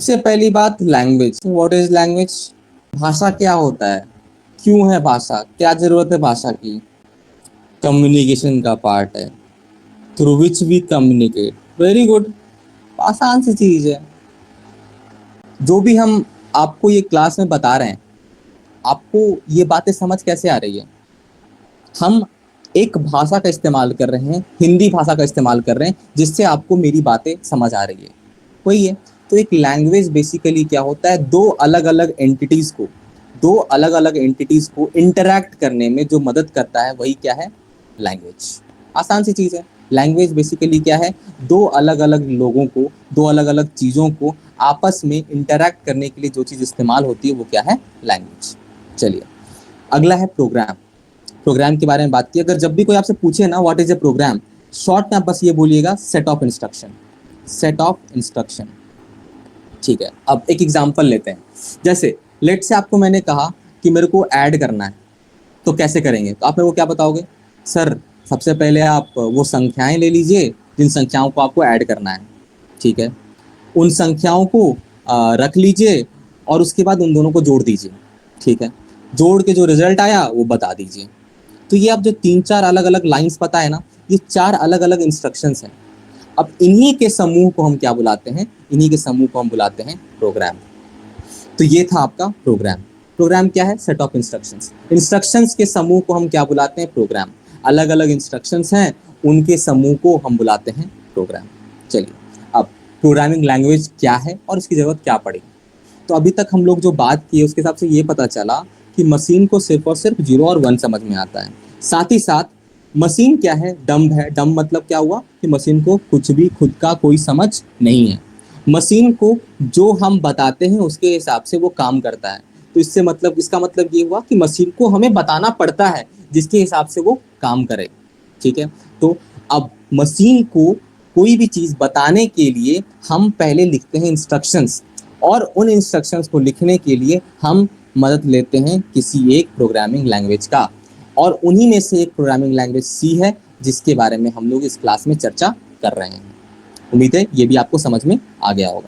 सबसे पहली बात लैंग्वेज। What is language? भाषा क्या होता है, क्यों है भाषा, क्या जरूरत है भाषा की? कम्युनिकेशन का पार्ट है, through which we communicate. Very good, आसान सी चीज है। जो भी हम आपको ये क्लास में बता रहे हैं, आपको ये बातें समझ कैसे आ रही है? हम एक भाषा का इस्तेमाल कर रहे हैं, हिंदी भाषा का इस्तेमाल कर रहे हैं, जिससे आपको मेरी बातें समझ आ रही है। वही है। तो एक लैंग्वेज बेसिकली क्या होता है, दो अलग अलग एंटिटीज को इंटरैक्ट करने में जो मदद करता है, वही क्या है? लैंग्वेज। आसान सी चीज है। लैंग्वेज बेसिकली क्या है? दो अलग अलग लोगों को, दो अलग अलग चीजों को आपस में इंटरैक्ट करने के लिए जो चीज इस्तेमाल होती है, वो क्या है? लैंग्वेज। चलिए, अगला है प्रोग्राम। प्रोग्राम के बारे में बात की। अगर जब भी कोई आपसे पूछे ना what is a program, short में आप बस ये बोलिएगा, set of instruction. Set of instruction, ठीक है। अब एक एग्जांपल लेते हैं। जैसे लेट से आपको मैंने कहा कि मेरे को ऐड करना है, तो कैसे करेंगे? तो आप मेरे को क्या बताओगे? सर, सबसे पहले आप वो संख्याएं ले लीजिए जिन संख्याओं को आपको ऐड करना है, ठीक है। उन संख्याओं को रख लीजिए और उसके बाद उन दोनों को जोड़ दीजिए, ठीक है। जोड़ के जो रिजल्ट आया वो बता दीजिए। तो ये आप जो तीन चार अलग अलग लाइंस पता है ना, ये चार अलग अलग इंस्ट्रक्शंस हैं। अब इन्हीं के समूह को हम क्या बुलाते हैं? इन्हीं के समूह को हम बुलाते हैं प्रोग्राम। तो ये था आपका प्रोग्राम। प्रोग्राम क्या है? Set of instructions. इंस्ट्रक्शंस के समूह को हम क्या बुलाते हैं? प्रोग्राम। अलग अलग इंस्ट्रक्शंस हैं, उनके समूह को हम बुलाते हैं प्रोग्राम। चलिए, अब प्रोग्रामिंग लैंग्वेज क्या है और इसकी जरूरत क्या पड़ेगी? तो अभी तक हम लोग जो बात की उसके हिसाब से ये पता चला कि मशीन को सिर्फ और सिर्फ 0 और 1 समझ में आता है। साथ ही साथ मशीन क्या है? डम्ब है। डम्ब मतलब क्या हुआ कि मशीन को कुछ भी खुद का कोई समझ नहीं है। मशीन को जो हम बताते हैं उसके हिसाब से वो काम करता है। तो इससे मतलब, इसका मतलब ये हुआ कि मशीन को हमें बताना पड़ता है जिसके हिसाब से वो काम करे, ठीक है। तो अब मशीन को कोई भी चीज़ बताने के लिए हम पहले लिखते हैं इंस्ट्रक्शंस, और उन इंस्ट्रक्शंस को लिखने के लिए हम मदद लेते हैं किसी एक प्रोग्रामिंग लैंग्वेज का। और उन्हीं में से एक प्रोग्रामिंग लैंग्वेज सी है, जिसके बारे में हम लोग इस क्लास में चर्चा कर रहे हैं। उम्मीद है ये भी आपको समझ में आ गया होगा।